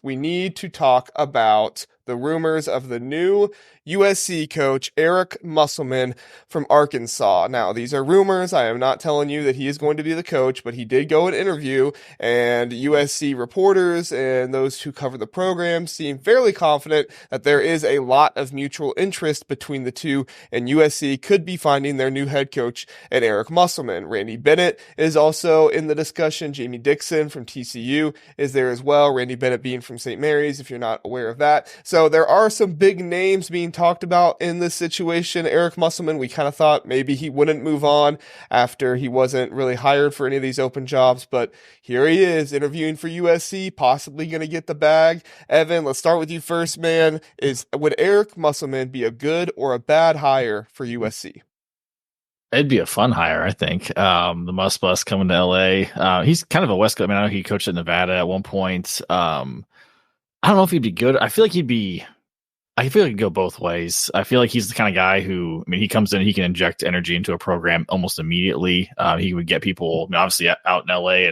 we need to talk about the rumors of the new USC coach, Eric Musselman from Arkansas. Now, these are rumors. I am not telling you that he is going to be the coach, but he did go and interview, and USC reporters and those who cover the program seem fairly confident that there is a lot of mutual interest between the two, and USC could be finding their new head coach at Eric Musselman. Randy Bennett is also in the discussion. Jamie Dixon from TCU is there as well. Randy Bennett being from St. Mary's, if you're not aware of that. So there are some big names being talked about in this situation. Eric Musselman, we kind of thought maybe he wouldn't move on after he wasn't really hired for any of these open jobs, but here he is interviewing for USC, possibly going to get the bag. Evan, let's start with you first, man. Would Eric Musselman be a good or a bad hire for USC? It'd be a fun hire, I think. The Must Bus coming to LA. He's kind of a West Coast. I mean, I know he coached at Nevada at one point. I don't know if he'd be good. I feel like he'd go both ways. I feel like he's the kind of guy who, I mean, he comes in, he can inject energy into a program almost immediately. He would get people, I mean, obviously out in LA,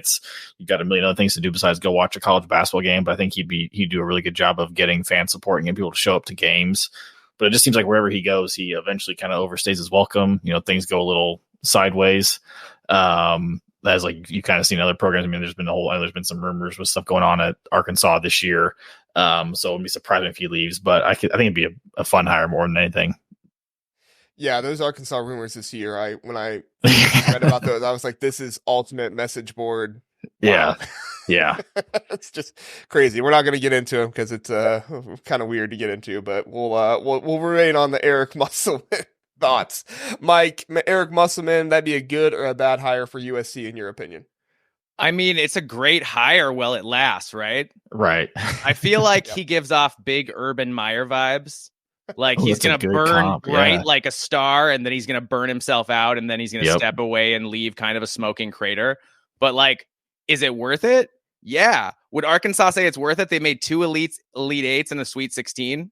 you've got a million other things to do besides go watch a college basketball game. But I think he'd do a really good job of getting fan support and getting people to show up to games. But it just seems like wherever he goes, he eventually kind of overstays his welcome. You know, things go a little sideways. As like you kind of seen other programs. I mean, there's been some rumors with stuff going on at Arkansas this year. So it'd be surprising if he leaves, but I think it'd be a fun hire more than anything. Yeah, those Arkansas rumors this year, when I read about those, I was like, this is ultimate message board. Wow. Yeah. It's just crazy. We're not going to get into them because it's kind of weird to get into, but we'll remain on the Eric Musselman thoughts. Mike, Eric Musselman, that'd be a good or a bad hire for USC in your opinion? I mean, it's a great hire while it lasts, right? Right. I feel like he gives off big Urban Meyer vibes. Like he's going to burn bright like a star, and then he's going to burn himself out, and then he's going to step away and leave kind of a smoking crater. But like, is it worth it? Yeah. Would Arkansas say it's worth it? They made 2 Elite Eights in the Sweet 16.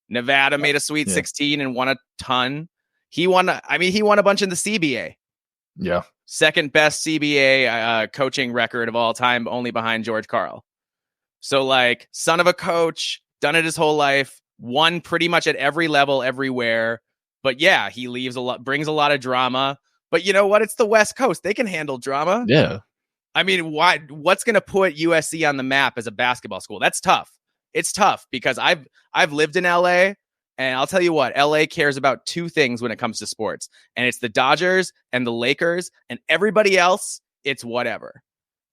Nevada made a Sweet 16 and won a ton. He won a bunch in the CBA. Yeah. Second best CBA coaching record of all time, only behind George Karl. So like, son of a coach, done it his whole life, won pretty much at every level, everywhere. But yeah, he brings a lot of drama. But you know what? It's the West Coast. They can handle drama. Yeah. I mean, what's going to put USC on the map as a basketball school? That's tough. It's tough because I've lived in LA, and I'll tell you what, LA cares about 2 things when it comes to sports, and it's the Dodgers and the Lakers, and everybody else, it's whatever.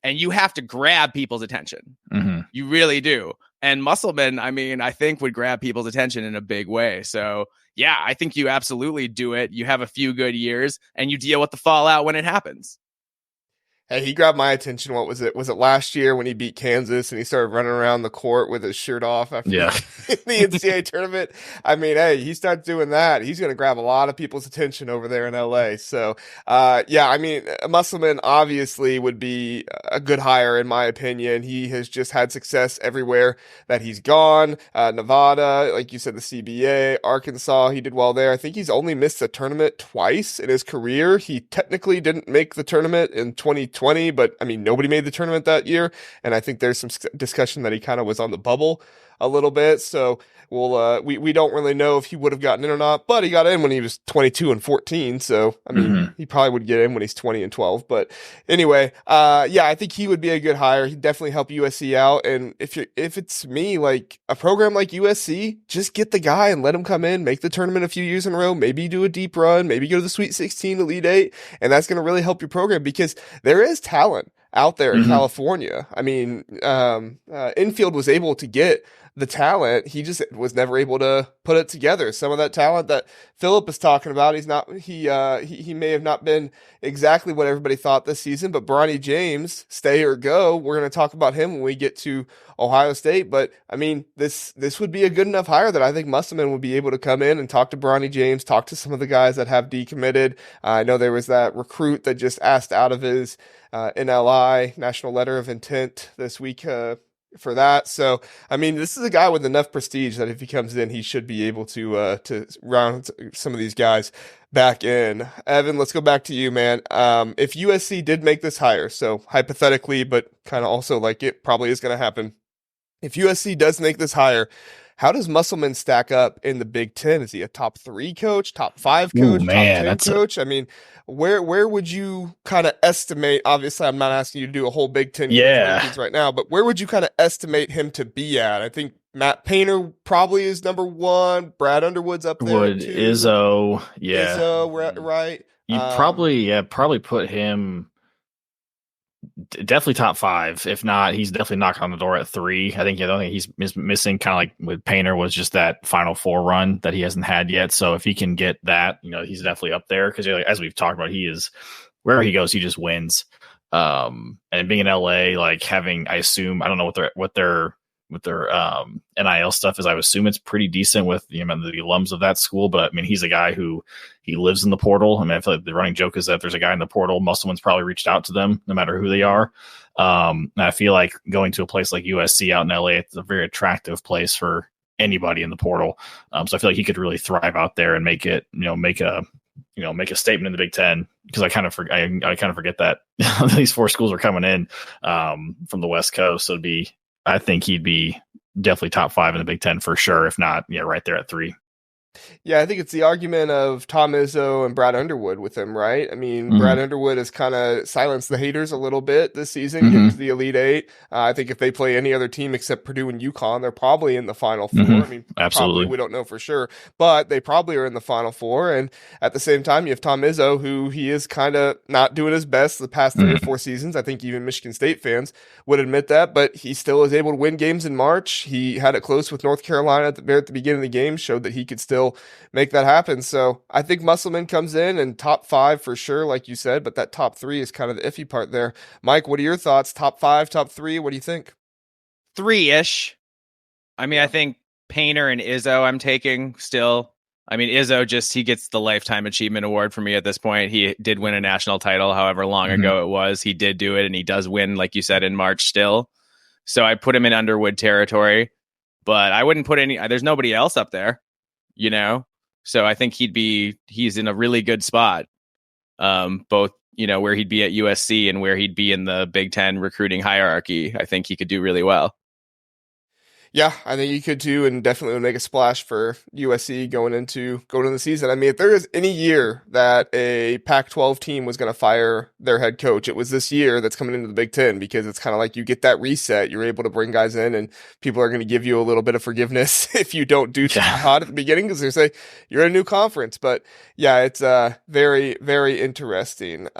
And you have to grab people's attention. Mm-hmm. You really do. And Musselman, I mean, I think would grab people's attention in a big way. So yeah, I think you absolutely do it. You have a few good years and you deal with the fallout when it happens. Hey, he grabbed my attention. What was it? Was it last year when he beat Kansas and he started running around the court with his shirt off after the NCAA tournament? I mean, hey, he starts doing that, he's going to grab a lot of people's attention over there in LA. So, yeah, I mean, Musselman obviously would be a good hire in my opinion. He has just had success everywhere that he's gone. Nevada, like you said, the CBA, Arkansas, he did well there. I think he's only missed the tournament twice in his career. He technically didn't make the tournament in 2020, but I mean, nobody made the tournament that year. And I think there's some discussion that he kind of was on the bubble a little bit. So we don't really know if he would have gotten in or not, but he got in when he was 22 and 14. So, I mean, he probably would get in when he's 20 and 12. But anyway, yeah, I think he would be a good hire. He'd definitely help USC out. And if it's me, like a program like USC, just get the guy and let him come in, make the tournament a few years in a row, maybe do a deep run, maybe go to the Sweet 16, Elite 8. And that's going to really help your program because there is talent out there in California. I mean, Infield was able to get the talent. He just was never able to put it together. Some of that talent that Philip is talking about, he may have not been exactly what everybody thought this season, but Bronny James, stay or go. We're going to talk about him when we get to Ohio State. But I mean, this would be a good enough hire that I think Musselman would be able to come in and talk to Bronny James, talk to some of the guys that have decommitted. I know there was that recruit that just asked out of his NLI, National Letter of Intent, this week for that. So, I mean, this is a guy with enough prestige that if he comes in, he should be able to round some of these guys back in. Evan, let's go back to you, man. If USC did make this hire, so hypothetically, but kind of also like it probably is going to happen, if USC does make this hire, how does Musselman stack up in the Big Ten? Is he a top 3 coach, top 5 coach, Ooh, man, top 10 coach? I mean, where would you kind of estimate? Obviously, I'm not asking you to do a whole Big Ten rankings right now, but where would you kind of estimate him to be at? I think Matt Painter probably is number 1. Brad Underwood's up there too. Izzo, yeah. Izzo, right? You probably put him definitely top 5. If not, he's definitely knocking on the door at 3. I think the only thing he's missing, kind of like with Painter, was just that Final Four run that he hasn't had yet. So if he can get that, he's definitely up there, because as we've talked about, he is, wherever he goes, he just wins. And being in LA, like having, I assume, I don't know what their NIL stuff is. I would assume it's pretty decent with the alums of that school, but I mean, he's a guy who he lives in the portal. I mean, I feel like the running joke is that there's a guy in the portal, Musselman's probably reached out to them no matter who they are. And I feel like going to a place like USC out in LA, it's a very attractive place for anybody in the portal. So I feel like he could really thrive out there and make it, make a statement in the Big Ten, because I kind of forget that these 4 schools are coming in from the West Coast. So I think he'd be definitely top 5 in the Big Ten for sure. If not, right there at 3. Yeah, I think it's the argument of Tom Izzo and Brad Underwood with him, right? I mean, Brad Underwood has kind of silenced the haters a little bit this season, getting to the Elite 8. I think if they play any other team except Purdue and UConn, they're probably in the Final 4. I mean, absolutely. Probably, we don't know for sure, but they probably are in the Final 4. And at the same time, you have Tom Izzo, who he is kind of not doing his best the past 3 or 4 seasons. I think even Michigan State fans would admit that, but he still is able to win games in March. He had it close with North Carolina at the beginning of the game, showed that he could still make that happen. So I think Musselman comes in and top 5 for sure, like you said, but that top 3 is kind of the iffy part there. Mike, what are your thoughts? Top 5, top 3? What do you think? 3-ish. I mean, I think Painter and Izzo I'm taking still. I mean, Izzo he gets the Lifetime Achievement Award for me at this point. He did win a national title, however long ago it was. He did do it, and he does win, like you said, in March still. So I put him in Underwood territory, but I wouldn't put there's nobody else up there, So I think he's in a really good spot, both, where he'd be at USC and where he'd be in the Big Ten recruiting hierarchy. I think he could do really well. Yeah, I think you could too, and definitely would make a splash for USC going into the season. I mean, if there is any year that a Pac-12 team was going to fire their head coach, it was this year that's coming into the Big Ten, because it's kind of like you get that reset. You're able to bring guys in, and people are going to give you a little bit of forgiveness if you don't do too hot at the beginning, because they say you're in a new conference. But yeah, it's very, very interesting.